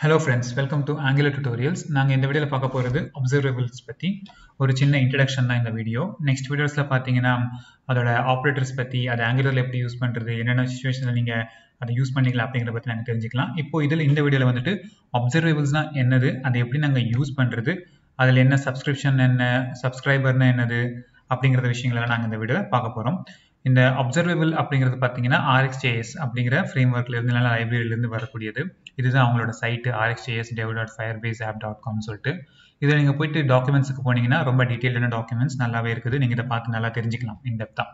Hello friends, welcome to Angular Tutorials. நாங்க இந்த வீடியோல பார்க்க போறது observables பத்தி ஒரு சின்ன இன்ட்ரோடக்ஷன் தான் இந்த வீடியோ. நெக்ஸ்ட் வீடியோஸ்ல பாத்தீங்கன்னா அதோட ஆபரேட்டர்ஸ் பத்தி, அதை ஆங்குலர்ல எப்படி யூஸ் பண்றது, என்னென்ன சிச்சுவேஷன்ல நீங்க அதை யூஸ் பண்ணிக்கலாம் அப்படிங்கறத பத்தி நாங்க தெரிஞ்சுக்கலாம். இப்போ இந்த வீடியோல வந்துட்டு observablesனா என்னது, அதை எப்படி நாங்க யூஸ் பண்றது, அதுல என்ன சப்ஸ்கிரிப்ஷன் என்ன, சப்ஸ்கிரைபர்னா என்னது அப்படிங்கற விஷயங்களை நாங்க இந்த வீடியோல பார்க்க போறோம். இந்த observable அப்படிங்கிறது பார்த்தீங்கன்னா RxJS அப்படிங்கிற ஃப்ரேம்வொர்க்ல இருந்து நல்ல லைப்ரரியில இருந்து வரக்கூடியது. இதுதான் அவங்களோட சைட் rxjs.dev.firebase.app.com சொல்லிட்டு. இதில் நீங்கள் போயிட்டு டாக்குமெண்ட்ஸுக்கு போனீங்கன்னா ரொம்ப டீட்டெயிலான டாக்குமெண்ட்ஸ் நல்லாவே இருக்குது. நீங்கள் இதை பார்த்து நல்லா தெரிஞ்சுக்கலாம் இன்டெப்தா.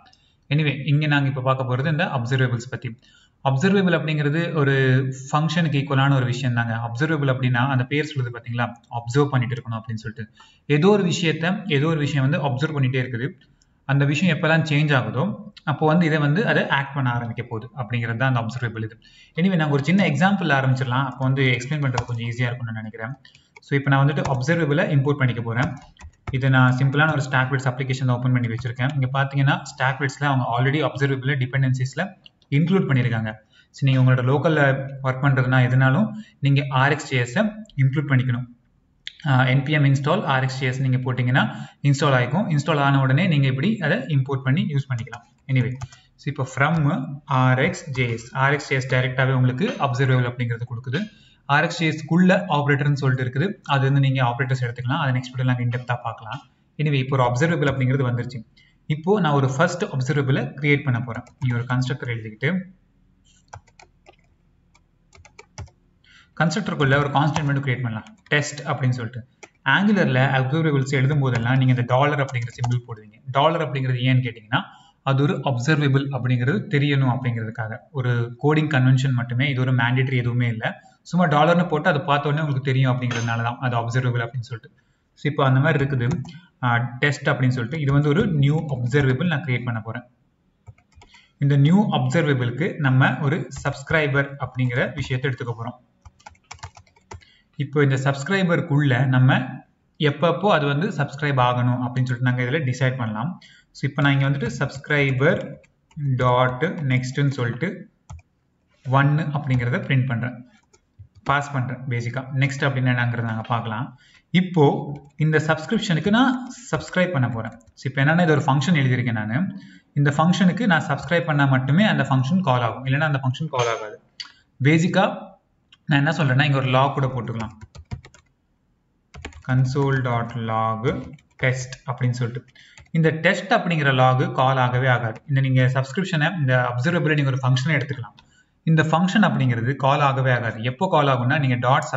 எனிவே இங்கே நாங்கள் இப்போ பார்க்க போகிறது இந்த அப்சர்வேபிள்ஸ் பற்றி. அப்சர்வேபிள் அப்படிங்கிறது ஒரு ஃபங்க்ஷனுக்கு ஈக்குவலான ஒரு விஷயம் தாங்க. அப்சர்வேபிள் அப்படின்னா அந்த பேர் சொல்லுது பார்த்தீங்களா, அப்சர்வ் பண்ணிட்டு இருக்கணும் அப்படின்னு சொல்லிட்டு. ஏதோ ஒரு விஷயம் வந்து அப்சர்வ் பண்ணிட்டே இருக்குது. அந்த விஷயம் எப்பெல்லாம் சேஞ்ச் ஆகுதோ அப்போ இதை அதை ஆக்ட் பண்ண ஆரம்பிக்க போகுது அப்படிங்கிறது தான் அந்த அப்சர்வேபிள் இது. எனிவே நாங்கள் ஒரு சின்ன எக்ஸாம்பிள் ஆரம்பிச்சிடலாம். அப்போ எக்ஸ்பிளைன் பண்ணுறது கொஞ்சம் ஈஸியாக இருக்கும்னு நினைக்கிறேன். ஸோ இப்போ நான் அப்சர்வேபிளை இம்போர்ட் பண்ணிக்க போகிறேன். இது நான் சிம்பிளான ஒரு ஸ்டாக்விட்ஸ் அப்ளிகேஷன் ஓப்பன் பண்ணி வச்சிருக்கேன். இங்கே பார்த்தீங்கன்னா ஸ்டாக்விட்ஸில் அவங்க ஆல்ரெடி அப்சர்வேபிளை டிபெண்டன்சிஸில் இன்க்ளூட் பண்ணியிருக்காங்க. ஸோ நீங்கள் உங்களோட லோக்கலில் ஒர்க் பண்ணுறதுனா எதுனாலும் நீங்கள் RxJS-ஐ இன்க்ளூட் பண்ணிக்கணும். npm install rxjs நீங்க போட்டீங்கன்னா இன்ஸ்டால் ஆயிக்கும். இன்ஸ்டால் ஆன உடனே நீங்க இப்படி அதை இம்போர்ட் பண்ணி யூஸ் பண்ணிக்கலாம். எனிவே இப்போ from rxjs டைரக்டாவே உங்களுக்கு அப்சர்வேபிள் அப்படிங்கிறது கொடுக்குது. rxjs குள்ள ஆபரேட்டர்னு சொல்லிட்டு இருக்குது. அது நீங்க ஆபரேட்டர்ஸ் எடுத்துக்கலாம். அதை நெக்ஸ்ட் வீடியோல நாங்க இன்டெப்தா பார்க்கலாம். எனிவே இப்போ ஒரு அப்சர்வேபிள் அப்படிங்கிறது வந்துருச்சு. இப்போ நான் ஒரு ஃபர்ஸ்ட் அப்சர்வேபிளை கிரியேட் பண்ண போறேன். நீங்க ஒரு கன்ஸ்ட்ரக்டர் எழுதிக்கிட்டு கன்ஸ்ட்ரக்டருக்குள்ள ஒரு கான்ஸ்டன்ட் மட்டும் கிரியேட் பண்ணலாம், டெஸ்ட் அப்படின்னு சொல்லிட்டு. ஆங்குலர்ல அப்சர்வேபிள்ஸ் எழுதும் போதெல்லாம் நீங்க இந்த டாலர் அப்படிங்கிற சிம்பிள் போடுவீங்க. டாலர் அப்படிங்கிறது ஏன்னு கேட்டீங்கன்னா அது ஒரு அப்சர்வேபிள் அப்படிங்கிறது தெரியணும் அப்படிங்கிறதுக்காக. ஒரு கோடிங் கன்வென்ஷன் மட்டுமே, இது ஒரு மேண்டேட்டரி எதுவுமே இல்லை. சும்மா டாலர்னு போட்டு அதை பார்த்த உடனே உங்களுக்கு தெரியும் அப்படிங்கிறதுனால தான் அது அப்சர்வேபிள் அப்படின்னு சொல்லிட்டு. ஸோ இப்போ அந்த மாதிரி இருக்குது டெஸ்ட் அப்படின்னு சொல்லிட்டு. இது ஒரு நியூ அப்சர்வேபிள் நான் கிரியேட் பண்ண போறேன். இந்த நியூ அப்சர்வேபிளுக்கு நம்ம ஒரு சப்ஸ்கிரைபர் அப்படிங்கிற விஷயத்தை எடுத்துக்க போறோம். இப்போ இந்த சப்ஸ்கிரைபருக்குள்ள நம்ம எப்பப்போ அது சப்ஸ்கிரைப் ஆகணும் அப்படின்னு சொல்லிட்டு நாங்கள் இதில் டிசைட் பண்ணலாம். ஸோ இப்போ நான் இங்கே சப்ஸ்கிரைபர் டாட் நெக்ஸ்ட்னு சொல்லிட்டு 1 அப்படிங்கிறத பிரிண்ட் பண்ணுறேன், பாஸ் பண்ணுறேன். பேசிக்காக நெக்ஸ்ட் அப்படின்னு என்னங்கிறத நாங்கள் பார்க்கலாம். இப்போ இந்த சப்ஸ்கிரிப்ஷனுக்கு நான் சப்ஸ்கிரைப் பண்ண போகிறேன். ஸோ இப்போ என்னன்னா இது ஒரு ஃபங்க்ஷன் எழுதியிருக்கேன் நான். இந்த ஃபங்க்ஷனுக்கு நான் சப்ஸ்கிரைப் பண்ணால் மட்டுமே அந்த ஃபங்க்ஷன் கால் ஆகும், இல்லைன்னா அந்த ஃபங்க்ஷன் கால் ஆகாது. பேசிக்காக நான் என்ன சொல்றேன்னா இங்க ஒரு லாக் கூட போட்டுக்கலாம், console.log test அப்படின்னு சொல்லிட்டு. இந்த டெஸ்ட் அப்படிங்கிற லாக் கால் ஆகவே ஆகாது. நீங்க சப்ஸ்கிரிப்ஷனை இந்த அப்சர்வேபிளை நீங்க ஒரு ஃபங்க்ஷனை எடுத்துக்கலாம். இந்த ஃபங்க்ஷன் அப்படிங்கிறது கால் ஆகவே ஆகாது. எப்போ கால் ஆகும்னா நீங்க டாட்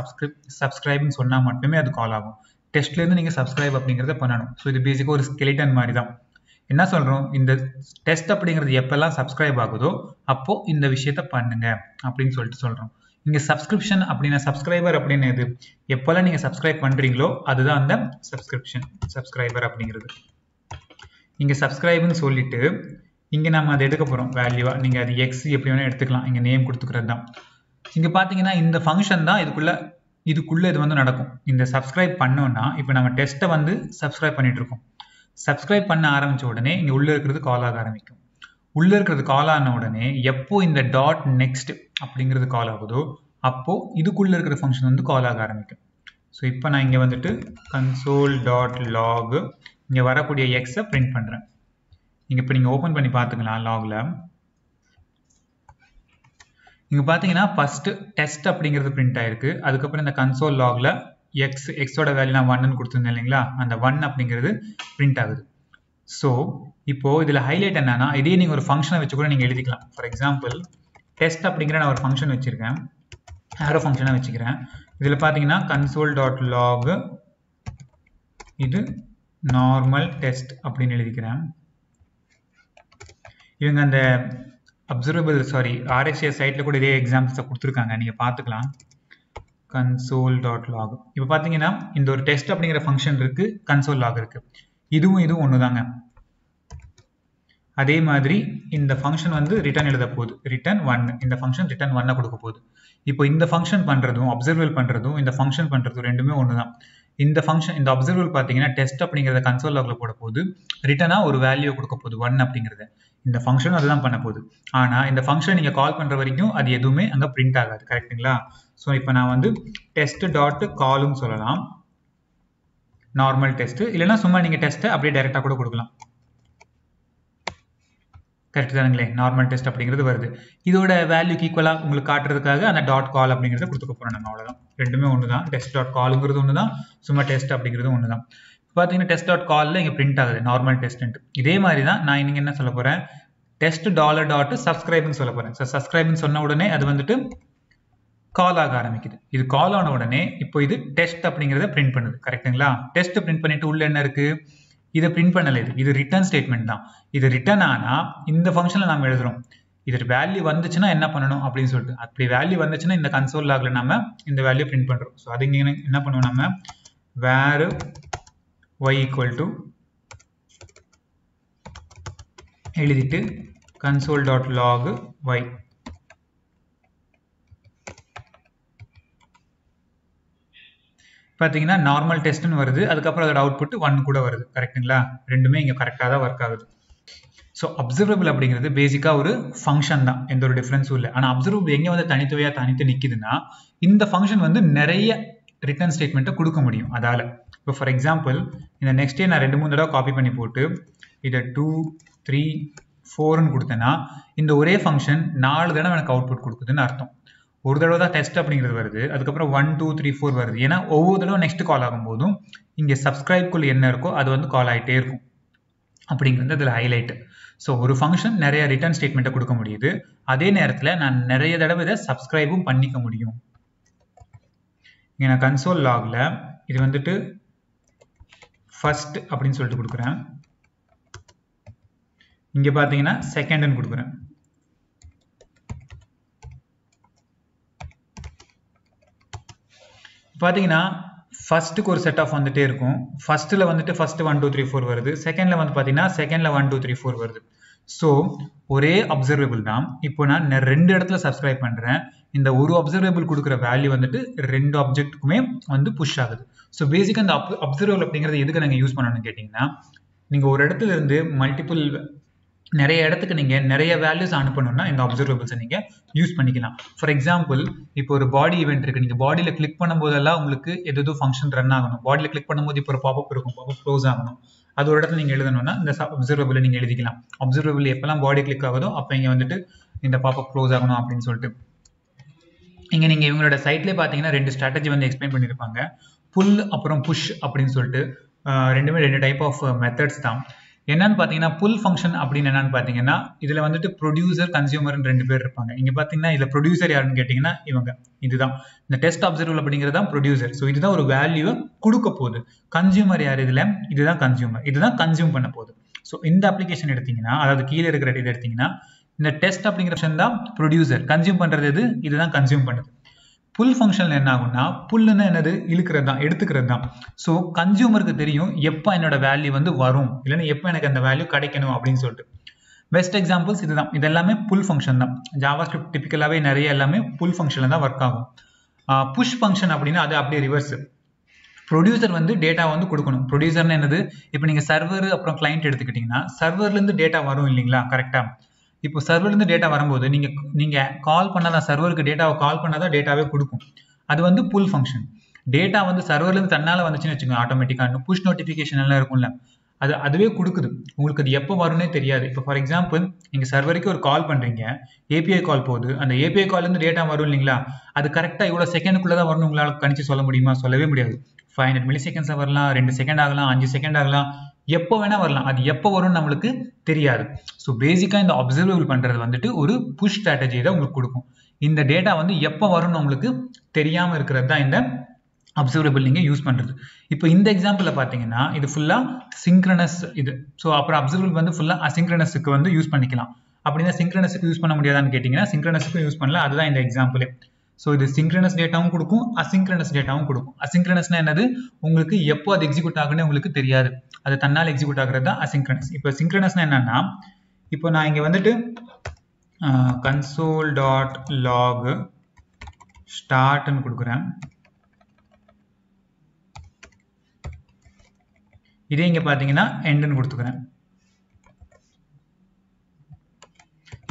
சப்ஸ்கிரைப்னு சொன்னா மட்டுமே அது கால் ஆகும். டெஸ்ட்ல இருந்து நீங்க சப்ஸ்கிரைப் அப்படிங்கிறத பண்ணணும். ஸோ இது பேசிக்கா ஒரு ஸ்கெலிட்டன் மாதிரி தான். என்ன சொல்றோம், இந்த டெஸ்ட் அப்படிங்கிறது எப்பெல்லாம் சப்ஸ்கிரைப் ஆகுதோ அப்போ இந்த விஷயத்த பண்ணுங்க அப்படின்னு சொல்லிட்டு சொல்றோம். இங்க சப்ஸ்கிரிப்ஷன் அப்படின்னா சப்ஸ்கிரைபர் அப்படின்னு எது, எப்பெல்லாம் நீங்க சப்ஸ்கிரைப் பண்றீங்களோ அதுதான் அந்த சப்ஸ்கிரைபர் அப்படிங்கிறது. இங்க சப்ஸ்கிரைப்னு சொல்லிட்டு இங்க நம்ம அதை எடுக்க போறோம் வேல்யூவா. நீங்க அது எக்ஸ் எப்படி வேணா எடுத்துக்கலாம், இங்க நேம் கொடுத்துக்கிறது தான். இங்க பாத்தீங்கன்னா இந்த ஃபங்க்ஷன் தான் இதுக்குள்ள இது நடக்கும். இந்த சப்ஸ்கிரைப் பண்ணோம்னா இப்போ நம்ம டெஸ்ட்டை சப்ஸ்கிரைப் பண்ணிட்டு இருக்கோம். சப்ஸ்கிரைப் பண்ண ஆரம்பிச்ச உடனே இங்க உள்ள இருக்கிறது கால் ஆக ஆரம்பிக்கும். உள்ள இருக்கிறது கால் ஆன உடனே எப்போ இந்த டாட் நெக்ஸ்ட் அப்படிங்கிறது கால் ஆகுதோ அப்போ இதுக்குள்ள இருக்கிற ஃபங்க்ஷன் கால் ஆக ஆரம்பிக்கும். ஸோ இப்போ நான் இங்க console.log இங்க வரக்கூடிய எக்ஸை பிரிண்ட் பண்றேன். இங்க இப்போ நீங்க ஓபன் பண்ணி பாத்துக்கலாம் லாக்ல. இங்க பாத்தீங்கன்னா ஃபர்ஸ்ட் டெஸ்ட் அப்படிங்கிறது பிரிண்ட் ஆயிருக்கு. அதுக்கப்புறம் இந்த console logல எக்ஸோட வேல்யூ நான் 1ன்னு கொடுத்துருந்தேன் இல்லைங்களா, அந்த 1 அப்படிங்கிறது பிரிண்ட் ஆகுது. ஸோ இப்போ இதுல ஹைலைட் என்னன்னா, இதே நீங்க ஒரு ஃபங்க்ஷனை வச்சு கூட நீங்க எழுதிக்கலாம். ஃபார் எக்ஸாம்பிள் டெஸ்ட் அப்படிங்கிற நான் ஒரு ஃபங்க்ஷன் வச்சிருக்கேன், ஆரோ ஃபங்க்ஷனை வச்சுக்கிறேன். இதுல பாத்தீங்கன்னா console.log இது நார்மல் டெஸ்ட் அப்படின்னு எழுதிக்கிறேன். இவங்க அந்த RxJS சைட்ல கூட இதே எக்ஸாம்பிள்ஸை கொடுத்துருக்காங்க, நீங்க பாத்துக்கலாம். console.log இப்போ பாத்தீங்கன்னா இந்த ஒரு டெஸ்ட் அப்படிங்கிற ஃபங்க்ஷன் இருக்கு, console log இருக்கு. இதுவும் ஒண்ணுதாங்க. அதே மாதிரி இந்த ஃபங்க்ஷன் ரிட்டர்ன் எழுத போகுது, ரிட்டர்ன் 1. இந்த ஃபங்க்ஷன் ரிட்டர்ன் 1 கொடுக்க போகுது. இப்போ இந்த ஃபங்க்ஷன் பண்றதும் அப்சர்வேபிள் பண்றதும் இந்த ஃபங்க்ஷன் பண்றதும் ரெண்டுமே ஒண்ணுதான். இந்த ஃபங்க்ஷன் இந்த அப்சர்வேபிள் பாத்தீங்கன்னா டெஸ்ட் அப்படிங்கறத console logல போட போகுது, ரிட்டர்னா ஒரு வேல்யூ கொடுக்க போகுது 1 அப்படிங்கறது. இந்த ஃபங்க்ஷன் அதுதான் பண்ண போகுது. ஆனா இந்த ஃபங்க்ஷன் நீங்க கால் பண்ற வரைக்கும் அது எதுவுமே அங்க பிரிண்ட் ஆகாது, கரெக்ட்டுங்களா? ஸோ இப்போ நான் வந்து டெஸ்ட் டாட் கால்னு சொல்லலாம், நார்மல் டெஸ்ட். இல்லைன்னா சும்மா நீங்கள் டெஸ்ட்டை அப்படியே டைரெக்டாக கூட கொடுக்கலாம். கரெக்ட் தானுங்களே, நார்மல் டெஸ்ட் அப்படிங்கிறது வருது. இதோட வேல்யூக்கு ஈக்குவலாக உங்களுக்கு காட்டுறதுக்காக அந்த டாட் கால் அப்படிங்கிறத கொடுத்துக்க போகிறோம் நம்ம, அவ்வளோதான். ரெண்டுமே ஒன்று தான், டெஸ்ட் டாட் காலுங்கிறது ஒன்று தான், சும்மா டெஸ்ட் அப்படிங்கிறது ஒன்று தான். பார்த்தீங்கன்னா டெஸ்ட் டாட் காலில் இங்கே பிரிண்ட் ஆகுது நார்மல் டெஸ்ட்டு. இதே மாதிரி தான் நான் இன்னைக்கு என்ன சொல்ல போகிறேன், டெஸ்ட் டாலர் டாட் சப்ஸ்கிரைப்னு சொல்ல போகிறேன். ஸோ சப்ஸ்கிரைப்னு சொன்ன உடனே அது வந்துட்டு கால் ஆக ஆரம்பிக்குது. இது கால் ஆன உடனே இப்போ இது டெஸ்ட் அப்படிங்கிறத பிரிண்ட் பண்ணுது. கரெக்டுங்களா? டெஸ்ட் பிரிண்ட் பண்ணிட்டு உள்ள என்ன இருக்கு, இதை பிரிண்ட் பண்ணல, இது ரிட்டர்ன் ஸ்டேட்மெண்ட் தான். இது ரிட்டர்ன் ஆனால் இந்த ஃபங்க்ஷனில் நம்ம எழுதுறோம். இது வேல்யூ வந்துச்சுன்னா என்ன பண்ணணும் அப்படின்னு சொல்லிட்டு, அப்படி வேல்யூ வந்துச்சுன்னா இந்த கன்சோல் லாக்ல நம்ம இந்த வேல்யூ பிரிண்ட் பண்ணுறோம். ஸோ அது இங்கே என்ன பண்ணுவோம், நம்ம வேர் y ஈக்குவல் டு எழுதிட்டு கன்சோல் டாட் லாக் y. பார்த்தீங்கன்னா நார்மல் டெஸ்ட்னு வருது, அதுக்கப்புறம் அதோட அவுட்புட் 1 கூட வருது. கரெக்டுங்களா? ரெண்டுமே இங்கே கரெக்டாக தான் ஒர்க் ஆகுது. ஸோ அப்சர்வபிள் அப்படிங்கிறது பேசிக்காக ஒரு ஃபங்க்ஷன் தான், எந்த ஒரு டிஃப்ரென்ஸும் இல்லை. ஆனால் அப்சர்வபிள் எங்கே வந்து தனித்து நிற்கிதுன்னா, இந்த ஃபங்க்ஷன் வந்து நிறைய ரிட்டர்ன் ஸ்டேட்மெண்ட்டை கொடுக்க முடியும் அதால். இப்போ ஃபார் எக்ஸாம்பிள் இந்த நெக்ஸ்டே நான் 2-3 தடவை காப்பி பண்ணி போட்டு இதை 2, 3, 4ன்னு கொடுத்தேன்னா இந்த ஒரே ஃபங்க்ஷன் 4 தடவை எனக்கு அவுட்புட் கொடுக்குதுன்னு அர்த்தம். ஒரு தடவை தான் டெஸ்ட் அப்படிங்கிறது வருது, அதுக்கப்புறம் 1, 2, 3, 4 வருது. ஏன்னா ஒவ்வொரு தடவை நெக்ஸ்ட் கால் ஆகும்போதும் இங்கே சப்ஸ்கிரைப்குள்ள என்ன இருக்கோ அது வந்து கால் ஆகிட்டே இருக்கும் அப்படிங்கிறது அதில் ஹைலைட்டு. ஸோ ஒரு ஃபங்க்ஷன் நிறைய ரிட்டர்ன் ஸ்டேட்மெண்ட்டை கொடுக்க முடியுது, அதே நேரத்தில் நான் நிறைய தடவை இதை சப்ஸ்கிரைபும் பண்ணிக்க முடியும். இங்கே நான் கன்சோல் லாகில் இது வந்துட்டு ஃபர்ஸ்ட் அப்படின்னு சொல்லிட்டு கொடுக்குறேன், இங்கே பார்த்தீங்கன்னா செகண்ட்னு கொடுக்குறேன். பார்த்தீங்கன்னா ஃபர்ஸ்ட்டுக்கு ஒரு செட் ஆஃப் வந்துட்டே இருக்கும். ஃபர்ஸ்ட்டில் வந்துட்டு ஃபர்ஸ்ட் 1, 2, 3, 4 வருது. செகண்டில் வந்து பார்த்தீங்கன்னா செகண்டில் 1, 2, 3, 4 வருது. ஸோ ஒரே அப்சர்வேபிள் தான். இப்போ நான் 2 இடத்துல சப்ஸ்கிரைப் பண்ணுறேன். இந்த ஒரு அப்சர்வேபிள் கொடுக்குற வேல்யூ வந்துட்டு 2 ஆப்ஜெக்ட்டுக்குமே வந்து புஷ் ஆகுது. ஸோ பேசிக்காக இந்த அப்சர்வேபிள் அப்படிங்கிறது எதுக்கு நாங்கள் யூஸ் பண்ணணும்னு கேட்டிங்கன்னா, நீங்கள் ஒரு இடத்துல இருந்து மல்டிபிள் நிறைய இடத்துக்கு நீங்கள் நிறைய வேல்யூஸ் அனுப்பணும்னா இந்த அப்சர்வேபிள்ஸை நீங்கள் யூஸ் பண்ணிக்கலாம். ஃபார் எக்ஸாம்பிள் இப்போ ஒரு பாடி ஈவெண்ட் இருக்குது, நீங்கள் பாடியில் கிளிக் பண்ணும்போதெல்லாம் உங்களுக்கு எதோ ஃபங்க்ஷன் ரன் ஆகணும். பாடியில் கிளிக் பண்ணும்போது இப்போ ஒரு பாப்அப் இருக்கும், பாப்அப் க்ளோஸ் ஆகணும். அது ஒரு இடத்துல நீங்கள் எழுதணும்னா இந்த அப்சர்வேபிளை நீங்கள் எழுதிக்கலாம். அப்சர்வேபிள் எப்போல்லாம் பாடி கிளிக் ஆகுதோ அப்போ இங்கே வந்துட்டு இந்த பாப்அப் க்ளோஸ் ஆகணும் அப்படின்னு சொல்லிட்டு. இங்கே நீங்கள் இவங்களோட சைட்லேயே பார்த்தீங்கன்னா 2 ஸ்ட்ராட்டஜி வந்து எக்ஸ்பிளைன் பண்ணியிருப்பாங்க, புல் அப்புறம் புஷ் அப்படின்னு சொல்லிட்டு. ரெண்டுமே 2 டைப் ஆஃப் மெத்தட்ஸ் தான். என்னன்னு பார்த்தீங்கன்னா புல் ஃபங்க்ஷன் அப்படின்னு என்னன்னு பார்த்தீங்கன்னா இதில் வந்துட்டு ப்ரொடியூசர் கன்சியூமர்னு 2 பேர் இருப்பாங்க. இங்கே பார்த்தீங்கன்னா இதில் ப்ரொடியூசர் யாருன்னு கேட்டிங்கன்னா இவங்க, இதுதான் இந்த டெஸ்ட் அப்சர்வபிள் அப்படிங்கிறது தான் ப்ரொடியூசர். ஸோ இதுதான் ஒரு வேல்யூவை கொடுக்க போகுது. கன்சியூமர் யார் இதில், இதுதான் கன்சியூமர், இதுதான் கன்சியூம் பண்ண போகுது. ஸோ இந்த அப்ளிகேஷன் எடுத்தீங்கன்னா, அதாவது கீழே இருக்கிற இது எடுத்தீங்கன்னா இந்த டெஸ்ட் அப்படிங்கிற ஃபங்க்ஷன் தான் ப்ரொடியூசர், கன்சியூம் பண்ணுறது எது, இதுதான் கன்சியூம் பண்ணுது. புல் ஃபங்க்ஷனில் என்ன ஆகும்னா, புல்லுன்னா என்னது, இழுக்கிறது தான், எடுத்துக்கிறது தான். ஸோ கன்சியூமருக்கு தெரியும் எப்போ என்னோட வேல்யூ வந்து வரும், இல்லைன்னா எப்போ எனக்கு அந்த வேல்யூ கிடைக்கணும் அப்படின்னு சொல்லிட்டு. பெஸ்ட் எக்ஸாம்பிள்ஸ் இதுதான், இது எல்லாமே புல் ஃபங்க்ஷன் தான். ஜாவா ஸ்கிரிப்ட் டிபிக்கலாகவே நிறைய எல்லாமே புல் ஃபங்க்ஷனில் தான் ஒர்க் ஆகும். புஷ் ஃபங்க்ஷன் அப்படின்னா அது அப்படியே ரிவர்ஸ். ப்ரொடியூசர் வந்து டேட்டா வந்து கொடுக்கணும். ப்ரொடியூசர்னு என்னது, இப்போ நீங்கள் சர்வர் அப்புறம் கிளைண்ட் எடுத்துக்கிட்டிங்கன்னா சர்வர்லேருந்து டேட்டா வரும் இல்லைங்களா, கரெக்டாக. இப்போ சர்வர்லேருந்து டேட்டா வரும்போது நீங்கள் கால் பண்ணாதான், சர்வருக்கு டேட்டாவை கால் பண்ணாதான் டேட்டாவே கொடுக்கும். அது வந்து புல் ஃபங்க்ஷன். டேட்டா வந்து சர்வர்லேருந்து தன்னால் வந்துச்சுன்னு வச்சுக்கோங்க, ஆட்டோமேட்டிக்காக புஷ் நோட்டிஃபிகேஷன் எல்லாம் இருக்கும்ல, அதுவே கொடுக்குது. உங்களுக்கு அது எப்போ வரும்னே தெரியாது. இப்போ ஃபார் எக்ஸாம்பிள் நீங்கள் சர்வருக்கு ஒரு கால் பண்ணுறீங்க, ஏபிஐ கால் போகுது, அந்த ஏபிஐ கால்லேருந்து டேட்டா வரும் இல்லைங்களா, அது கரெக்டாக இவ்வளோ செகண்டுக்குள்ளே தான் வரணும் உங்களால் கணிச்சு சொல்ல முடியுமா, சொல்லவே முடியாது. 500 மில்லி செகண்ட்ஸில் வரலாம், 2 செகண்ட் ஆகலாம், 5 செகண்ட் ஆகலாம், எப்போ வேணா வரலாம். அது எப்போ வரும்னு நம்மளுக்கு தெரியாது. ஸோ பேசிக்காக இந்த அப்சர்வபிள் பண்ணுறது வந்துட்டு ஒரு புஷ் ஸ்ட்ராட்டஜி தான் உங்களுக்கு கொடுக்கும். இந்த டேட்டா வந்து எப்போ வரும்னு உங்களுக்கு தெரியாமல் இருக்கிறது தான் இந்த அப்சர்வபிள் நீங்கள் யூஸ் பண்ணுறது. இப்போ இந்த எக்ஸாம்பிளில் பார்த்தீங்கன்னா இது ஃபுல்லாக சிங்க்ரனஸ் இது. ஸோ அப்புறம் அப்சர்வபிள் வந்து ஃபுல்லாக அசிங்க்ரனஸுக்கு வந்து யூஸ் பண்ணிக்கலாம். அப்படின்னா சிங்க்ரனஸுக்கு யூஸ் பண்ண முடியாதான்னு கேட்டிங்கன்னா சிங்க்ரனஸுக்கும் யூஸ் பண்ணல, அதுதான் இந்த எக்ஸாம்பிளே. ஸோ இது சிங்க்ரனஸ் டேட்டாவும் கொடுக்கும், அசிங்க்ரனஸ் டேட்டாவும் கொடுக்கும். அசிங்க்ரனஸ்னா என்னது, உங்களுக்கு எப்போ அது எக்ஸிக்யூட் ஆகுன்னு உங்களுக்கு தெரியாது, அது தன்னால் எக்ஸிக்யூட் ஆகுறது தான் அசிங்க்ரனஸ். இப்போ சிங்க்ரனஸ்னா என்னன்னா, இப்போ நான் இங்கே வந்துட்டு கன்சோல் டாட் லாக் ஸ்டார்ட்னு கொடுக்குறேன். இதே இங்கே பார்த்தீங்கன்னா எண்டுன்னு கொடுத்துக்கிறேன்.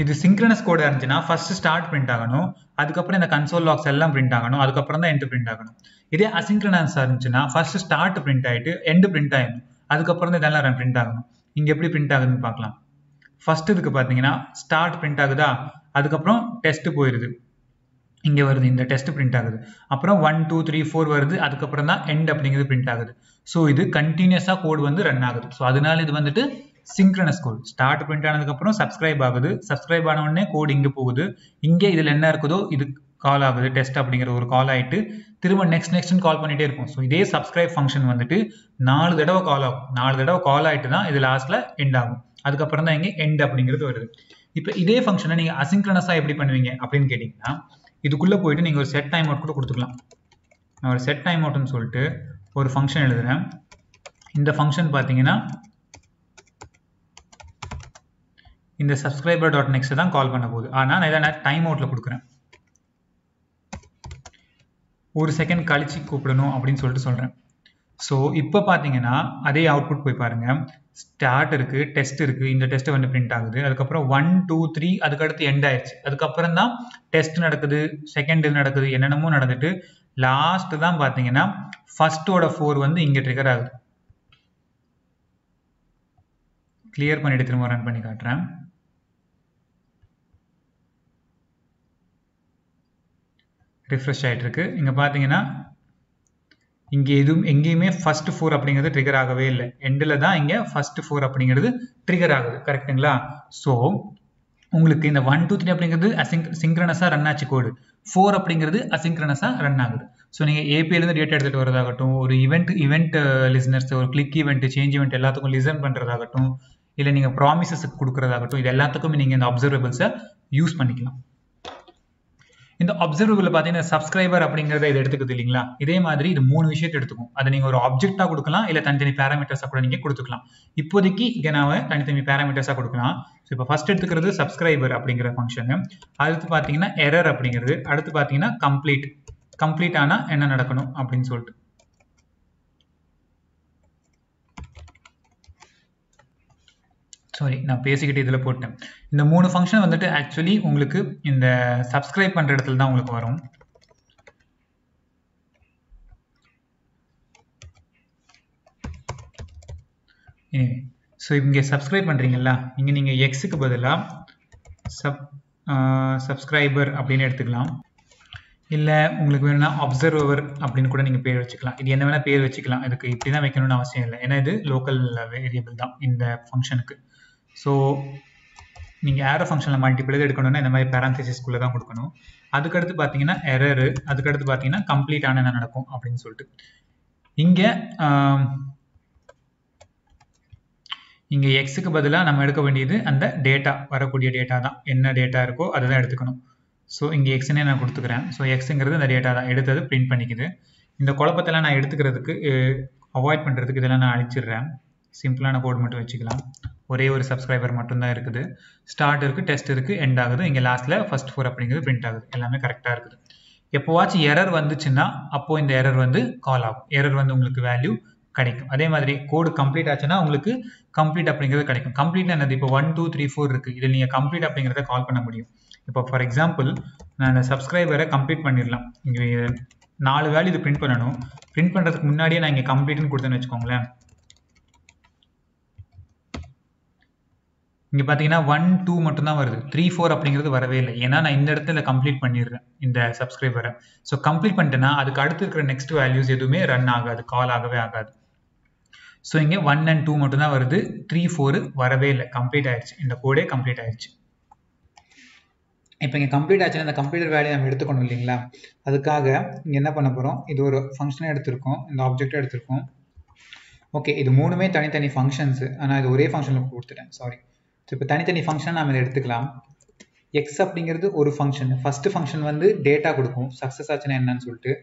இது சிங்க்ரனஸ் கோடா இருந்துச்சுன்னா ஃபர்ஸ்ட் ஸ்டார்ட் பிரிண்ட் ஆகணும், அதுக்கப்புறம் இந்த கன்சோல் லாக்ஸ் எல்லாம் பிரிண்ட் ஆகணும், அதுக்கப்புறம் தான் எண்ட் பிரிண்ட் ஆகணும். இதே அசிங்க்ரனஸா இருந்துச்சுன்னா ஃபர்ஸ்ட் ஸ்டார்ட் பிரிண்ட் ஆயிட்டு எண்ட் பிரிண்ட் ஆயிடும், அதுக்கப்புறம் தான் இதெல்லாம் பிரிண்ட் ஆகணும். இங்க எப்படி பிரிண்ட் ஆகுதுன்னு பார்க்கலாம். ஃபர்ஸ்ட் இதுக்கு பார்த்தீங்கன்னா ஸ்டார்ட் பிரிண்ட் ஆகுதா, அதுக்கப்புறம் டெஸ்ட் போயிருது, இங்கே வருது, இந்த டெஸ்ட் பிரிண்ட் ஆகுது, அப்புறம் 1 2 3 4 வருது, அதுக்கப்புறம் தான் எண்ட் அப்படிங்கிறது பிரிண்ட் ஆகுது. ஸோ இது கண்டினியூஸாக கோட் வந்து ரன் ஆகுது. ஸோ அதனால இது வந்துட்டு சிங்க்ரனஸ் கோட். ஸ்டார்ட் பிரிண்ட் ஆனதுக்கப்புறம் சப்ஸ்கிரைப் ஆகுது, சப்ஸ்கிரைப் ஆன உடனே கோட் இங்கே போகுது, இங்கே இதில் என்ன இருக்குதோ இது கால் ஆகுது, டெஸ்ட் அப்படிங்கிற ஒரு கால் ஆகிட்டு திரும்ப நெக்ஸ்ட்னு கால் பண்ணிட்டே இருக்கும். ஸோ இதே சப்ஸ்கிரைப் ஃபங்க்ஷன் வந்துட்டு 4 தடவை கால் ஆகும், 4 தடவை கால் ஆகிட்டு தான் இது லாஸ்ட்டில் எண்ட் ஆகும், அதுக்கப்புறம் தான் இங்கே எண்ட் அப்படிங்கிறது வருது. இப்போ இதே ஃபங்க்ஷனை நீங்கள் அசிங்க்ரனஸாக எப்படி பண்ணுவீங்க அப்படின்னு கேட்டிங்கன்னா, இதுக்குள்ளே போயிட்டு நீங்கள் ஒரு செட் டைம் அவுட் கூட கொடுத்துக்கலாம். நான் ஒரு செட் டைம் அவுட்னு சொல்லிட்டு ஒரு ஃபங்க்ஷன் எழுதுறேன். இந்த ஃபங்க்ஷன் பார்த்தீங்கன்னா இந்த சப்ஸ்கிரைபர் டாட் நெக்ஸ்ட் தான் கால் பண்ண போகுது. ஆனால் நான் இதை டைம் அவுட்டில் கொடுக்குறேன், ஒரு செகண்ட் கழிச்சு கூப்பிடணும் அப்படின்னு சொல்லிட்டு சொல்கிறேன். ஸோ இப்போ பார்த்தீங்கன்னா அதே அவுட்புட் போய் பாருங்கள், ஸ்டார்ட் இருக்குது, டெஸ்ட் இருக்குது, இந்த டெஸ்ட் வந்து பிரிண்ட் ஆகுது, அதுக்கப்புறம் 1 2 3 அதுக்கடுத்து எண்ட் ஆயிடுச்சு, அதுக்கப்புறம் தான் டெஸ்ட் நடக்குது, செகண்ட் இது நடக்குது, என்னென்னமோ நடந்துட்டு லாஸ்ட் தான் பார்த்தீங்கன்னா ஃபர்ஸ்டோட 4 வந்து இங்கே ட்ரிகர் ஆகுது. கிளியர் பண்ணிட்டு திரும்ப ரன் பண்ணி காட்டுறேன். ரிஃப்ரெஷ் ஆகிட்டு இருக்கு. இங்கே பார்த்தீங்கன்னா இங்கே எங்கேயுமே ஃபர்ஸ்ட் 4 அப்படிங்கிறது ட்ரிகர் ஆகவே இல்லை, எண்டில் தான் இங்கே ஃபர்ஸ்ட் 4 அப்படிங்கிறது ட்ரிகர் ஆகுது. கரெக்டுங்களா? ஸோ உங்களுக்கு இந்த 1 2 3 அப்படிங்கிறது சிங்க்ரனஸாக ரன் ஆச்சு கோடு, 4 அப்படிங்கிறது அசிங்க்ரனஸாக ரன் ஆகுது. ஸோ நீங்கள் ஏபிஐலேருந்து டேட்டா எடுத்துகிட்டு வரதாகட்டும், ஒரு இவெண்ட் லிசனர்ஸ், ஒரு கிளிக் ஈவெண்ட், சேஞ்ச் ஈவெண்ட் எல்லாத்துக்கும் லிசன் பண்ணுறதாகட்டும், இல்லை நீங்கள் ப்ராமிசஸுக்கு கொடுக்குறதாகட்டும், இது எல்லாத்துக்கும் நீங்கள் இந்த அப்சர்வபிள்ஸை யூஸ் பண்ணிக்கலாம். இந்த அப்சர்வபிள் பார்த்தீங்கன்னா சப்ஸ்கிரைபர் அப்படிங்கிறத இது எடுத்துக்குது இல்லைங்களா, இதே மாதிரி இது 3 விஷயத்தை எடுத்துக்கும். அதை நீங்கள் ஒரு ஆப்ஜெக்டாக கொடுக்கலாம், இல்லை தனித்தனி பேராமீட்டர்ஸாக கூட நீங்கள் கொடுத்துக்கலாம். இப்போதைக்கு இங்கே நான் தனித்தனி பேராமீட்டர்ஸாக கொடுக்கலாம். ஸோ இப்போ ஃபர்ஸ்ட் எடுத்துக்கிறது சப்ஸ்கிரைபர் அப்படிங்கிற ஃபங்க்ஷனு, அடுத்து பார்த்தீங்கன்னா எரர் அப்படிங்கிறது, அடுத்து பார்த்தீங்கன்னா கம்ப்ளீட் ஆனால் என்ன நடக்கணும் அப்படின்னு சொல்லிட்டு. சாரி, நான் பேசிக்கிட்டு இதில் போட்டேன். இந்த 3 ஃபங்க்ஷன் வந்துட்டு ஆக்சுவலி உங்களுக்கு இந்த சப்ஸ்கிரைப் பண்ணுற இடத்துல தான் உங்களுக்கு வரும். ஸோ இங்கே சப்ஸ்கிரைப் பண்ணுறீங்களா, இங்கே நீங்கள் எக்ஸுக்கு பதிலாக சப்ஸ்கிரைபர் அப்படின்னு எடுத்துக்கலாம், இல்லை உங்களுக்கு வேணும்னா அப்சர்வர் அப்படின்னு கூட நீங்கள் பேர் வச்சுக்கலாம். இது என்ன வேணால் பேர் வச்சுக்கலாம், இதுக்கு இப்படி தான் வைக்கணும்னு அவசியம் இல்லை, ஏன்னா இது லோக்கல் வேரியபிள் தான் இந்த ஃபங்க்ஷனுக்கு. ஸோ நீங்கள் ஏரோ ஃபங்க்ஷனில் மல்டிபிள் எடுக்கணும்னா இந்த மாதிரி பேராந்தசிஸ்குள்ளே தான் கொடுக்கணும். அதுக்கடுத்து பார்த்தீங்கன்னா எரரு, அதுக்கடுத்து பார்த்தீங்கன்னா கம்ப்ளீட் ஆன என்ன நடக்கும் அப்படின்னு சொல்லிட்டு. இங்கே எக்ஸுக்கு பதிலாக நம்ம எடுக்க வேண்டியது அந்த டேட்டா, வரக்கூடிய டேட்டா தான், என்ன டேட்டா இருக்கோ அதை தான் எடுத்துக்கணும். ஸோ இங்கே எக்ஸ்னே நான் கொடுத்துக்கிறேன். ஸோ எக்ஸுங்கிறது அந்த டேட்டா தான், எடுத்தது பிரிண்ட் பண்ணிக்குது. இந்த குழப்பத்தெல்லாம் நான் எடுத்துக்கிறதுக்கு அவாய்ட் பண்ணுறதுக்கு இதெல்லாம் நான் அழிச்சிடுறேன், சிம்பிளான கோட் மட்டும் வச்சுக்கலாம். ஒரே ஒரு சப்ஸ்கிரைபர் மட்டும்தான் இருக்குது, ஸ்டார்ட் இருக்குது, டெஸ்ட் இருக்குது, எண்ட் ஆகுது, இங்கே லாஸ்ட்டில் ஃபர்ஸ்ட் 4 அப்படிங்கிறது பிரிண்ட் ஆகுது, எல்லாமே கரெக்டாக இருக்குது. எப்போவாச்சும் எரர் வந்துச்சுன்னா அப்போது இந்த எரர் வந்து கால் ஆகும், எரர் வந்து உங்களுக்கு வேல்யூ கிடைக்கும். அதே மாதிரி கோடு கம்ப்ளீட் ஆச்சுன்னா உங்களுக்கு கம்ப்ளீட் அப்படிங்கிறது கிடைக்கும். கம்ப்ளீட்னா என்னது, இப்போ 1 2 3 4 இருக்குது, இதில் நீங்கள் கம்ப்ளீட் அப்படிங்கிறத கால் பண்ண முடியும். இப்போ ஃபார் எக்ஸாம்பிள் நான் இந்த சப்ஸ்கிரைபரை கம்ப்ளீட் பண்ணிடலாம், இங்கே 4 வேல்யூ இது பிரிண்ட் பண்ணணும், பிரிண்ட் பண்ணுறதுக்கு முன்னாடியே நான் இங்கே கம்ப்ளீட்னு கொடுத்தேன்னு வச்சுக்கோங்களேன். இங்கே பார்த்தீங்கன்னா 1 2 மட்டும்தான் வருது, 3 4 அப்படிங்கிறது வரவே இல்லை, ஏன்னா நான் இந்த இடத்துல கம்ப்ளீட் பண்ணிடுறேன் இந்த சப்ஸ்கிரைபரை. ஸோ கம்ப்ளீட் பண்ணிட்டேன்னா அதுக்கு அடுத்து இருக்கிற நெக்ஸ்ட் வேல்யூஸ் எதுவுமே ரன் ஆகாது, கால் ஆகவே ஆகாது. ஸோ இங்கே 1 and 2 மட்டும்தான் வருது, 3 4 வரவே இல்லை, கம்ப்ளீட் ஆயிடுச்சு, இந்த கோடே கம்ப்ளீட் ஆயிடுச்சு. இப்போ இங்கே கம்ப்ளீட் ஆச்சுன்னா இந்த கம்ப்ளீட்டர் வேல்யூ நம்ம எடுத்துக்கணும் இல்லைங்களா, அதுக்காக இங்கே என்ன பண்ண போகிறோம், இது ஒரு ஃபங்க்ஷனை எடுத்திருக்கோம், இந்த ஆப்ஜெக்டை எடுத்திருக்கோம். ஓகே, இது 3மே தனித்தனி ஃபங்க்ஷன்ஸு, ஆனால் இது ஒரே ஃபங்க்ஷனில் கொடுத்துட்டேன், சாரி. ஸோ இப்போ தனித்தனி ஃபங்க்ஷன் நம்ம இதை எடுத்துக்கலாம். எக்ஸ் அப்படிங்கிறது ஒரு ஃபங்க்ஷன், ஃபஸ்ட்டு ஃபங்க்ஷன் வந்து டேட்டா கொடுக்கும், சக்ஸஸ் ஆச்சுன்னா என்னன்னு சொல்லிட்டு.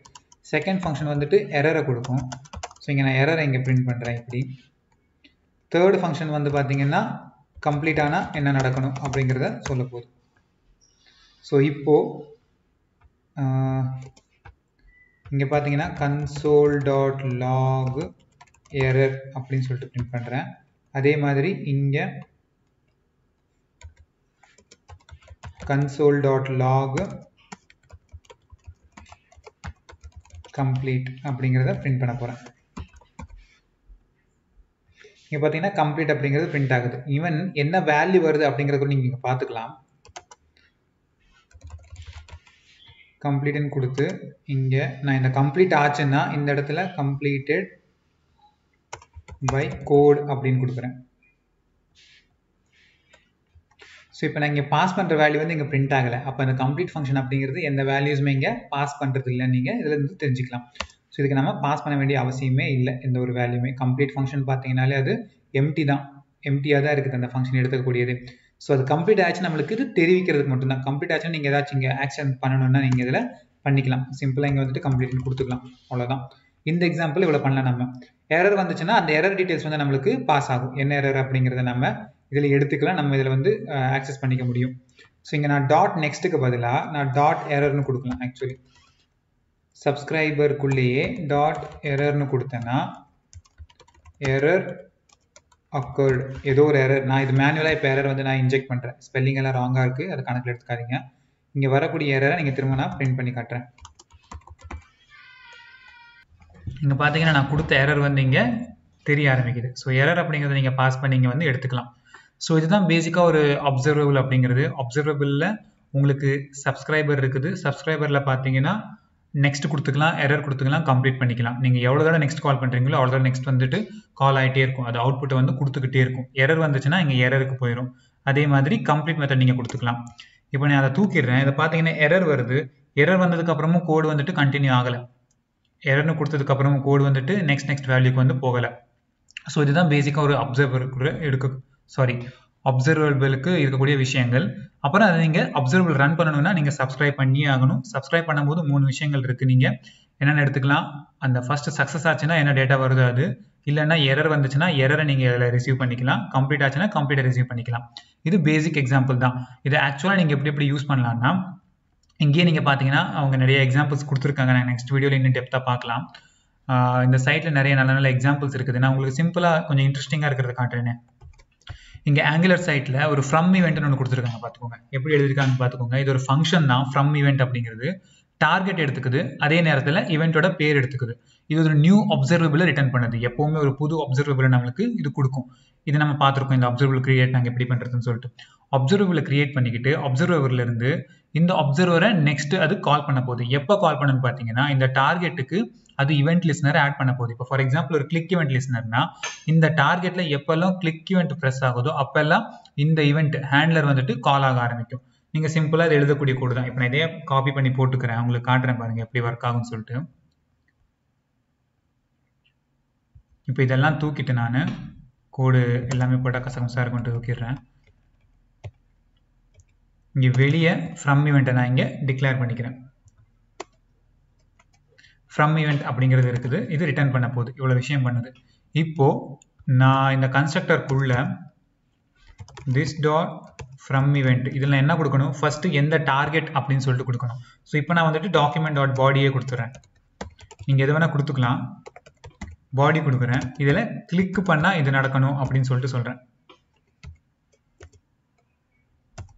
செகண்ட் ஃபங்க்ஷன் வந்துட்டு எரரை கொடுக்கும். ஸோ இங்கே நான் எரரை இங்கே பிரிண்ட் பண்ணுறேன் இப்படி. தேர்டு ஃபங்க்ஷன் வந்து பார்த்தீங்கன்னா கம்ப்ளீட் ஆனால் என்ன நடக்கணும் அப்படிங்கிறத சொல்ல போகுது. ஸோ இப்போது இங்கே பார்த்தீங்கன்னா console.log error அப்படின்னு சொல்லிட்டு பிரிண்ட் பண்ணுறேன். அதே மாதிரி இங்கே console.log complete அப்படிங்கிறத பிரிண்ட் பண்ண போறேன். இங்க பாத்தீங்கன்னா complete அப்படிங்கிறது பிரிண்ட் ஆகுது. ஈவன் என்ன வேல்யூ வருது அப்படிங்கறத நீங்க இங்க பாத்துக்கலாம். complete ன்னு கொடுத்து இங்க நான் இந்த complete ஆச்சுன்னா இந்த இடத்துல completed by code அப்படின்னு கொடுக்குறேன். ஸோ இப்போ நான் இங்கே பாஸ் பண்ணுற வேல்யூ வந்து இங்கே பிரிண்ட் ஆகலை. அப்போ இந்த கம்ப்ளீட் ஃபங்க்ஷன் அப்படிங்கிறது எந்த வேல்யூஸுமே இங்கே பாஸ் பண்ணுறது இல்லை. நீங்கள் இதில் இருந்து தெரிஞ்சுக்கலாம். ஸோ இதுக்கு நம்ம பாஸ் பண்ண வேண்டிய அவசியமே இல்லை. எந்த ஒரு வேல்யூமே கம்ப்ளீட் ஃபங்க்ஷன் பார்த்தீங்கன்னாலே அது எம்டி தான், எம்டியாக தான் இருக்குது அந்த ஃபங்க்ஷன் எடுத்துக்கக்கூடியது. ஸோ அது கம்ப்ளீட் ஆச்சு நம்மளுக்கு இது தெரிவிக்கிறதுக்கு மட்டும்தான். கம்ப்ளீட் ஆச்சுன்னா நீங்கள் ஏதாச்சும் இங்கே ஆக்ஷன் பண்ணணும்னா நீங்கள் இதில் பண்ணிக்கலாம். சிம்பிளாக இங்கே வந்துட்டு கம்ப்ளீட்னு கொடுத்துக்கலாம். அவ்வளோதான். இந்த எக்ஸாம்பிள் இவ்வளோ பண்ணலாம். நம்ம எரர் வந்துச்சுன்னா அந்த எரர் டீட்டெயில்ஸ் வந்து நம்மளுக்கு பாஸ் ஆகும். என்ன எரர் அப்படிங்கிறத நம்ம இதில் எடுத்துக்கலாம். நம்ம இதில் வந்து ஆக்சஸ் பண்ணிக்க முடியும். ஸோ இங்கே நான் டாட் நெக்ஸ்ட்டுக்கு பதிலாக நான் டாட் எரர்னு கொடுக்கலாம். ஆக்சுவலி சப்ஸ்கிரைபருக்குள்ளேயே டாட் எரர்னு கொடுத்தேன்னா எரர் அக்கர்டு, ஏதோ ஒரு எரர். நான் இது மேனுவலாக இப்போ எரர் வந்து நான் இன்ஜெக்ட் பண்ணுறேன். ஸ்பெல்லிங் எல்லாம் ராங்காக இருக்குது, அது கணக்கில் எடுத்துக்காதீங்க. இங்கே வரக்கூடிய எரரை நீங்கள் திரும்ப நான் பிரிண்ட் பண்ணி காட்டுறேன். இங்கே பார்த்தீங்கன்னா நான் கொடுத்த எரர் வந்து இங்கே தெரிய ஆரம்பிக்குது. ஸோ எரர் அப்படிங்கிறத நீங்கள் பாஸ் பண்ணி இங்கே வந்து எடுத்துக்கலாம். ஸோ இதுதான் பேசிக்காக ஒரு அப்சர்வபிள் அப்படிங்கிறது. அப்சர்வபிளில் உங்களுக்கு சப்ஸ்கிரைபர் இருக்குது. சப்ஸ்கிரைபரில் பார்த்தீங்கன்னா நெக்ஸ்ட் கொடுத்துக்கலாம், எரர் கொடுத்துக்கலாம், கம்ப்ளீட் பண்ணிக்கலாம். நீங்கள் எவ்வளோ தடவை நெக்ஸ்ட் கால் பண்ணுறீங்களோ அவ்வளோ தடவை நெக்ஸ்ட் வந்துட்டு கால் ஆகிட்டே இருக்கும். அது அவுட்புட்டை வந்து கொடுத்துக்கிட்டே இருக்கும். எரர் வந்துச்சுன்னா இங்கே எரருக்கு போயிடும். அதே மாதிரி கம்ப்ளீட் மெத்தட் நீங்கள் கொடுத்துக்கலாம். இப்போ நான் அதை தூக்கிடுறேன். இதை பார்த்தீங்கன்னா எரர் வருது. எரர் வந்ததுக்கப்புறமும் கோடு வந்துட்டு கண்டினியூ ஆகலை. எரர்னு கொடுத்ததுக்கப்புறமும் கோடு வந்துட்டு நெக்ஸ்ட் வேல்யூக்கு வந்து போகலை. ஸோ இதுதான் பேசிக்காக ஒரு அப்சர்வபிளுக்கு இருக்கக்கூடிய விஷயங்கள். அப்புறம் அதை நீங்கள் அப்சர்வபிள் ரன் பண்ணணும்னா நீங்கள் சப்ஸ்கிரைப் பண்ணியே ஆகணும். சப்ஸ்கிரைப் பண்ணும்போது 3 விஷயங்கள் இருக்குது. நீங்கள் என்னென்ன எடுத்துக்கலாம். அந்த ஃபர்ஸ்ட் சக்ஸஸ் ஆச்சுன்னா என்ன டேட்டா வருது அது, இல்லைன்னா எரர் வந்துச்சுன்னா எரரை நீங்கள் இதில் ரிசீவ் பண்ணிக்கலாம், கம்ப்ளீட் ஆச்சுன்னா கம்ப்ளீட்டை ரிசீவ் பண்ணிக்கலாம். இது பேசிக் எக்ஸாம்பிள் தான். இதை ஆக்சுவலாக நீங்கள் எப்படி யூஸ் பண்ணலாம்னா இங்கேயே நீங்கள் பார்த்தீங்கன்னா அவங்க நிறைய எக்ஸாம்பிள்ஸ் கொடுத்துருக்காங்க. நான் நெக்ஸ்ட் வீடியோவில் இன்னும் டெப்த்தாக பார்க்கலாம். இந்த சைட்டில் நிறைய நல்ல எக்ஸாம்பிள்ஸ் இருக்குது. நான் உங்களுக்கு சிம்பிளாக கொஞ்சம் இன்ட்ரெஸ்டிங்காக இருக்கிறத காட்டுறேன். இங்கே ஆங்குலர் சைட்டில் ஒரு ஃப்ரம் ஈவெண்ட்னு ஒன்று கொடுத்துருக்காங்க. பார்த்துக்கோங்க எப்படி எழுதிருக்காங்கன்னு பார்த்துக்கோங்க. இது ஒரு ஃபங்க்ஷன் தான். ஃப்ரம் ஈவெண்ட் அப்படிங்கிறது டார்கெட் எடுத்துக்குது, அதே நேரத்தில் ஈவெண்ட்டோட பேர் எடுத்துக்குது. இது ஒரு நியூ அப்சர்வபிளை ரிட்டர்ன் பண்ணுது. எப்போவுமே ஒரு புது அப்சர்வபிளை நம்மளுக்கு இது கொடுக்கும். இது நம்ம பார்த்துருக்கோம். இந்த அப்சர்வபிள் கிரியேட் நாங்கள் எப்படி பண்ணுறதுன்னு சொல்லிட்டு அப்சர்வபிளை கிரியேட் பண்ணிக்கிட்டு அப்சர்வபிள்லேருந்து இந்த அப்சர்வரை நெக்ஸ்ட் அது கால் பண்ண போகுது. எப்போ கால் பண்ணுன்னு பார்த்தீங்கன்னா இந்த டார்கெட்டுக்கு அது இவெண்ட் லிஸ்னர் ஆட் பண்ண போகுது. இப்போ ஃபார் எக்ஸாம்பிள் ஒரு கிளிக் இவெண்ட் லிஸ்னர்னா இந்த டார்கெட்ல எப்பெல்லாம் கிளிக் இவெண்ட் ப்ரெஸ் ஆகுதோ அப்பெல்லாம் இந்த இவெண்ட் ஹேண்ட்லர் வந்துட்டு கால் ஆக ஆரம்பிக்கும். நீங்க சிம்பிளா இதை எழுதக்கூடிய கோடு தான். இப்போ நான் இதே காப்பி பண்ணி போட்டுக்கிறேன், உங்களுக்கு காட்டுறேன் பாருங்க எப்படி ஒர்க் ஆகும்னு சொல்லிட்டு. இப்போ இதெல்லாம் தூக்கிட்டு நான் கோடு எல்லாமே போட்டால் கசகசா இருக்கும்ட்டு தூக்கிடுறேன். இங்கே வெளியே ஃப்ரம் ஈவெண்ட்டை நான் இங்கே டிக்ளேர் பண்ணிக்கிறேன். ஃப்ரம் ஈவெண்ட் அப்படிங்கிறது இருக்குது. இது ரிட்டர்ன் பண்ண போகுது. இவ்வளோ விஷயம் பண்ணுது. இப்போ நான் இந்த கன்ஸ்ட்ரக்டருக்குள்ள திஸ் டாட் ஃப்ரம் ஈவெண்ட் இதில் என்ன கொடுக்கணும், ஃபர்ஸ்ட் எந்த டார்கெட் அப்படின்னு சொல்லிட்டு கொடுக்கணும். ஸோ இப்போ நான் வந்துட்டு டாக்குமெண்ட் டாட் பாடியே கொடுத்துறேன். நீங்கள் எது வேணால் கொடுத்துக்கலாம். பாடி கொடுக்குறேன். இதில் கிளிக் பண்ணால் இது நடக்கணும் அப்படின்னு சொல்லிட்டு சொல்கிறேன்.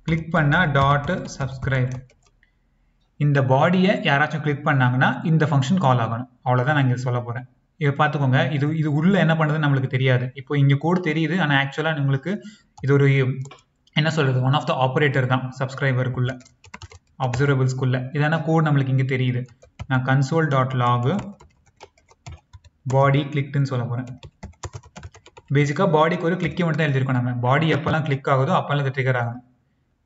கிளிக் பண்ணால் டாட் சப்ஸ்கிரைப். இந்த பாடியை யாராச்சும் கிளிக் பண்ணாங்கன்னா இந்த ஃபங்க்ஷன் கால் ஆகணும். அவ்வளோதான் நான் இங்கே சொல்ல போகிறேன். இதை பார்த்துக்கோங்க. இது உள்ள என்ன பண்ணுறது நம்மளுக்கு தெரியாது. இப்போ இங்கே கோடு தெரியுது, ஆனால் ஆக்சுவலாக உங்களுக்கு இது ஒரு என்ன சொல்கிறது, ஒன் ஆஃப் த ஆப்ரேட்டர் தான் சப்ஸ்கிரைபருக்குள்ள அப்சர்வபிள்ஸ்குள்ள. இதான கோட் நம்மளுக்கு இங்கே தெரியுது. நான் console.log பாடி கிளிக்டுன்னு சொல்ல போகிறேன். பேசிக்காக பாடிக்கு ஒரு கிளிக் மட்டும் தான் எழுதியிருக்கோம். நம்ம பாடி எப்போல்லாம் கிளிக் ஆகுதோ அப்போல்லாம் இது ட்ரிகர் ஆகும்.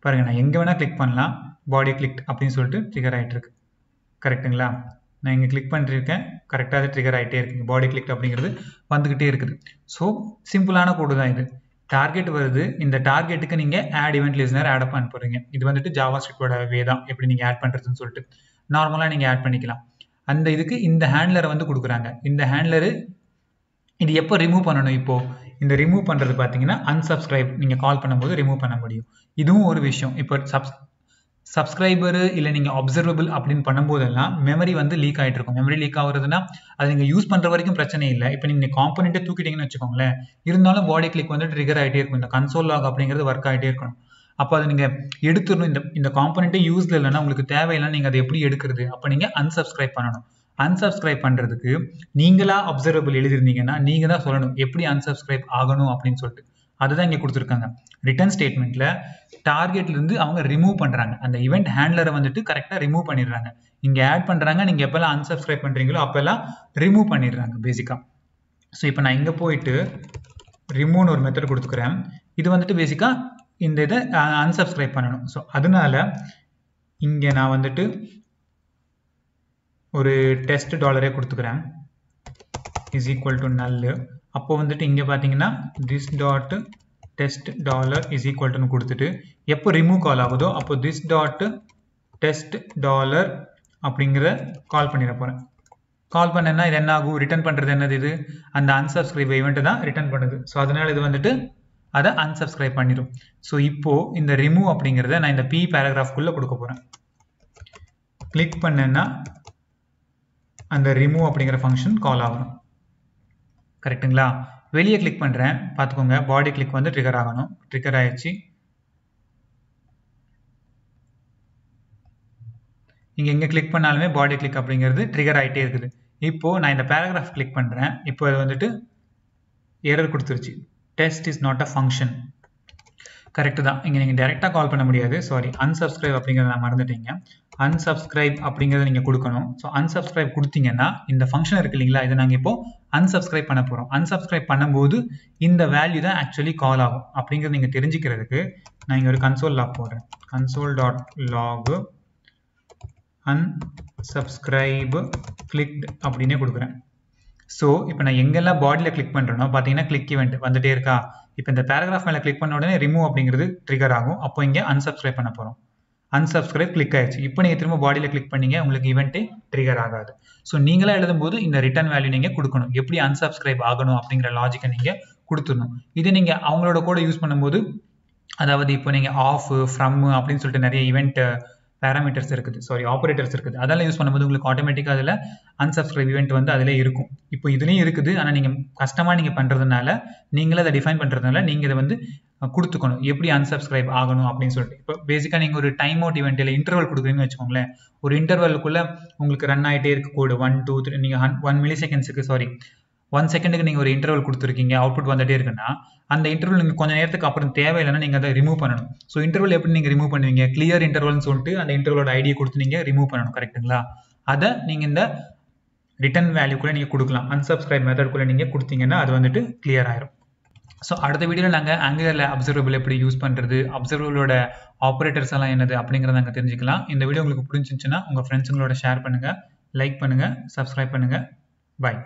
பாருங்கள், நான் எங்கே வேணால் கிளிக் பண்ணலாம், பாடி கிளிக் அப்படின்னு சொல்லிட்டு ட்ரிகர் ஆகிட்டு இருக்கு. கரெக்டுங்களா? நான் இங்கே கிளிக் பண்ணிருக்கேன், கரெக்டாக அது ட்ரிகர் ஆகிட்டே இருக்குது. பாடி கிளிக் அப்படிங்கிறது வந்துக்கிட்டே இருக்குது. ஸோ சிம்பிளான கோடு தான் இது. டார்கெட் வருது, இந்த டார்கெட்டுக்கு நீங்கள் ஆட் இவெண்ட் லிஸ்னர் ஆட் பண்ண போகிறீங்க. இது வந்துட்டு ஜாவா ஸ்கிரிப்டோட வே தான், எப்படி நீங்கள் ஆட் பண்ணுறதுன்னு சொல்லிட்டு. நார்மலாக நீங்கள் ஆட் பண்ணிக்கலாம். அந்த இதுக்கு இந்த ஹேண்ட்லரை வந்து கொடுக்குறாங்க. இந்த ஹேண்ட்லரு இது எப்போ ரிமூவ் பண்ணணும்? இப்போது இந்த ரிமூவ் பண்ணுறது பார்த்தீங்கன்னா அன்சப்ஸ்கிரைப் நீங்கள் கால் பண்ணும்போது ரிமூவ் பண்ண முடியும். இதுவும் ஒரு விஷயம். இப்போ சப்ஸ்கிரைபரு இல்லை நீங்கள் அப்சர்வபிள் அப்படின்னு பண்ணும்போதெல்லாம் மெமரி வந்து லீக் ஆகிட்டு இருக்கும். மெமரி லீக் ஆகுறதுன்னா அது நீங்கள் யூஸ் பண்ணுற வரைக்கும் பிரச்சனை இல்லை. இப்போ நீங்கள் காம்பனெண்ட்டை தூக்கிட்டீங்கன்னு வச்சுக்கோங்களேன், இருந்தாலும் பாடி கிளிக் வந்து ட்ரிகர் ஆகிட்டே இருக்கும். இந்த console log அப்படிங்கிறது ஒர்க் ஆகிட்டே இருக்கணும். அப்போ அதை நீங்கள் எடுத்துடணும். இந்த காம்பனண்ட்டே யூஸ்ல இல்லைன்னா உங்களுக்கு தேவையில்லைன்னா நீங்கள் அதை எப்படி எடுக்கிறது? அப்போ நீங்கள் unsubscribe பண்ணணும். unsubscribe பண்ணுறதுக்கு நீங்களா observable எழுதிருந்தீங்கன்னா நீங்கள் தான் சொல்லணும் எப்படி unsubscribe ஆகணும் அப்படின்னு சொல்லிட்டு. அதுதான் இங்கே கொடுத்துருக்காங்க. ரிட்டர்ன் ஸ்டேட்மெண்ட்டில் டார்கெட்லேருந்து அவங்க ரிமூவ் பண்ணுறாங்க. அந்த ஈவெண்ட் ஹேண்ட்லரை வந்துட்டு கரெக்டாக ரிமூவ் பண்ணிடுறாங்க. இங்கே ஆட் பண்ணுறாங்க, நீங்கள் எப்போல்லாம் unsubscribe பண்ணுறீங்களோ அப்போல்லாம் ரிமூவ் பண்ணிடுறாங்க பேசிக்காக. ஸோ இப்போ நான் இங்கே போயிட்டு ரிமூவ்னு ஒரு மெத்தட் கொடுத்துக்கிறேன். இது வந்துட்டு பேசிக்காக இந்த இதை unsubscribe பண்ணணும். ஸோ அதனால இங்கே நான் வந்துட்டு ஒரு டெஸ்ட் டாலரே கொடுத்துக்கிறேன் இஸ் ஈக்குவல் டு நல். அப்போ வந்துட்டு இங்கே பார்த்தீங்கன்னா this dot test dollar is equal டுன்னு கொடுத்துட்டு எப்போ ரிமூவ் கால் ஆகுதோ அப்போ திஸ் டாட் டெஸ்ட் டாலர் அப்படிங்கிற கால் பண்ணிட போகிறேன். கால் பண்ணேன்னா இது என்ன ஆகும்? ரிட்டர்ன் பண்ணுறது என்னது? இது அந்த unsubscribe ஈவெண்ட்டை தான் ரிட்டர்ன் பண்ணுது. ஸோ அதனால இது வந்துட்டு அதை unsubscribe பண்ணிடும். ஸோ இப்போ இந்த ரிமூவ் அப்படிங்கிறத நான் இந்த P பேராகிராஃப்குள்ளே கொடுக்க போகிறேன். கிளிக் பண்ணேன்னா அந்த ரிமூவ் அப்படிங்கிற ஃபங்க்ஷன் கால் ஆகணும். கரெக்டுங்களா? வெளியே கிளிக் பண்ணுறேன், பார்த்துக்கோங்க. பாடி கிளிக் வந்து ட்ரிகர் ஆகணும். ட்ரிகர் ஆயிடுச்சு. இங்கே எங்கே கிளிக் பண்ணாலுமே பாடி கிளிக் அப்படிங்கிறது ட்ரிகர் ஆகிட்டே இருக்குது. இப்போது நான் இந்த பேராகிராஃப் கிளிக் பண்ணுறேன். இப்போ அது வந்துட்டு எரர் கொடுத்துருச்சு. Test is not a function. Correct தான். இங்கே நீங்கள் டைரெக்டாக கால் பண்ண முடியாது. சாரி, unsubscribe அப்படிங்கிறத நான் மறந்துட்டீங்க. unsubscribe அப்படிங்கிறத நீங்கள் கொடுக்கணும். ஸோ unsubscribe கொடுத்தீங்கன்னா இந்த ஃபங்க்ஷன் இருக்கு இல்லைங்களா, இதை நாங்கள் இப்போ unsubscribe பண்ண போகிறோம். unsubscribe பண்ணும்போது இந்த வேல்யூ தான் ஆக்சுவலி கால் ஆகும் அப்படிங்கிறது நீங்கள் தெரிஞ்சுக்கிறதுக்கு நான் இங்கே ஒரு கன்சோல் லாக் போடுறேன். console.log unsubscribe clicked அப்படின்னே கொடுக்குறேன். ஸோ இப்போ நான் எங்கெல்லாம் பாடியில் கிளிக் பண்ணுறேனோ பார்த்தீங்கன்னா கிளிக் ஈவெண்ட் வந்துட்டே இருக்கா. இப்போ இந்த பேராகிராஃப் மேலே கிளிக் பண்ண உடனே ரிமூவ் அப்படிங்கிறது ட்ரிகர் ஆகும். அப்போ இங்கே unsubscribe பண்ண போகிறோம். unsubscribe கிளிக் ஆயிடுச்சு. இப்போ நீங்கள் திரும்ப பாடியில் கிளிக் பண்ணீங்க, உங்களுக்கு ஈவெண்ட்டே ட்ரிகர் ஆகாது. ஸோ நீங்களாக எழுதும்போது இந்த ரிட்டர்ன் வேல்யூ நீங்கள் கொடுக்கணும். எப்படி unsubscribe ஆகணும் அப்படிங்கிற லாஜிக்கை நீங்கள் கொடுத்துடணும். இது நீங்கள் அவங்களோட கூட யூஸ் பண்ணும்போது, அதாவது இப்போ நீங்கள் ஆஃப் ஃப்ரம் அப்படின்னு சொல்லிட்டு நிறைய ஈவெண்ட் பேராமீட்டர்ஸ் இருக்குது, சாரி ஆப்ரேட்டர்ஸ் இருக்குது. அதெல்லாம் யூஸ் பண்ணும்போது உங்களுக்கு ஆட்டோமேட்டிக்காக அதில் unsubscribe ஈவெண்ட் வந்து அதிலே இருக்கும். இப்போ இதுலேயும் இருக்குது. ஆனால் நீங்கள் கஷ்டமாக நீங்கள் பண்ணுறதுனால, நீங்களே அதை டிஃபைன் பண்ணுறதுனால நீங்கள் இதை வந்து கொடுத்துக்கணும் எப்படி unsubscribe ஆகணும் அப்படின்னு சொல்லிட்டு. இப்போ பேசிக்காக நீங்கள் ஒரு டைம் அவுட் ஈவெண்ட் இல்லை இன்டர்வல் கொடுக்குறீங்கன்னு வச்சுக்கோங்களேன். ஒரு இன்டர்வலுக்குள்ளே உங்களுக்கு ரன் ஆகிட்டே இருக்கு கோடு 1 2 3 நீங்கள் 1 மில்லிசெகண்ட்ஸுக்கு, சாரி 1 செகண்டுக்கு நீங்கள் ஒரு இன்டர்வல் கொடுத்துருக்கீங்க, அவுட்புட் வந்துட்டே இருக்குன்னா அந்த இன்டர்வல் நீங்கள் கொஞ்சம் நேரத்துக்கு அப்புறம் தேவையில்லைன்னா நீங்கள் அதை ரிமூவ் பண்ணணும். ஸோ இன்டர்வல் எப்படி நீங்கள் ரிமூவ் பண்ணுவீங்க? கிளியர் இன்டர்வல்னு சொல்லிட்டு அந்த இன்டர்வலோட ஐடியை கொடுத்து நீங்கள் ரிமூவ் பண்ணணும். கரெக்டுங்களா? அதை நீங்கள் இந்த ரிட்டர்ன் வேல்யூக்குள்ளே நீங்கள் கொடுக்கலாம். unsubscribe மெத்தட்குள்ளே நீங்கள் கொடுத்தீங்கன்னா அது வந்துட்டு கிளியர் ஆயிரும். ஸோ அடுத்த வீடியோவில் நாங்கள் ஆங்குலரில் அப்சர்வபிள் எப்படி யூஸ் பண்ணுறது, அப்சர்வபிளோட ஆப்ரேட்டர்ஸ் எல்லாம் என்னது அப்படிங்கிறத நாங்கள் தெரிஞ்சுக்கலாம். இந்த வீடியோ உங்களுக்கு பிடிச்சிருந்துச்சுன்னா உங்கள் ஃப்ரெண்ட்ஸுங்களோட ஷேர் பண்ணுங்கள், லைக் பண்ணுங்கள், சப்ஸ்கிரைப் பண்ணுங்கள். பாய்.